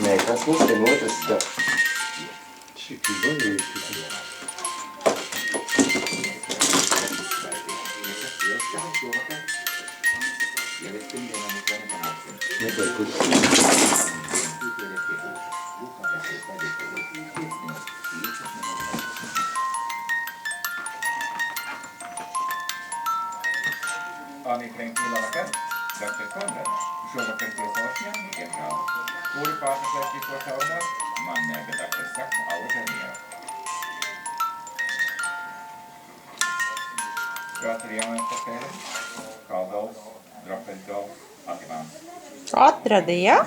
Nē, tas neskan otrs tā. Šikti varīgi. Anniekreng illavakar, Dr. Konrad, šovakar pie Foršņām, diemžēl. Kuri pārsaklēs to šaunās, man nēga Dr. Saks Alžanija. Kāds ir jaunais pakēlis? Kaldovs, Dropeļdovs, Ativāns. Atradi, ja?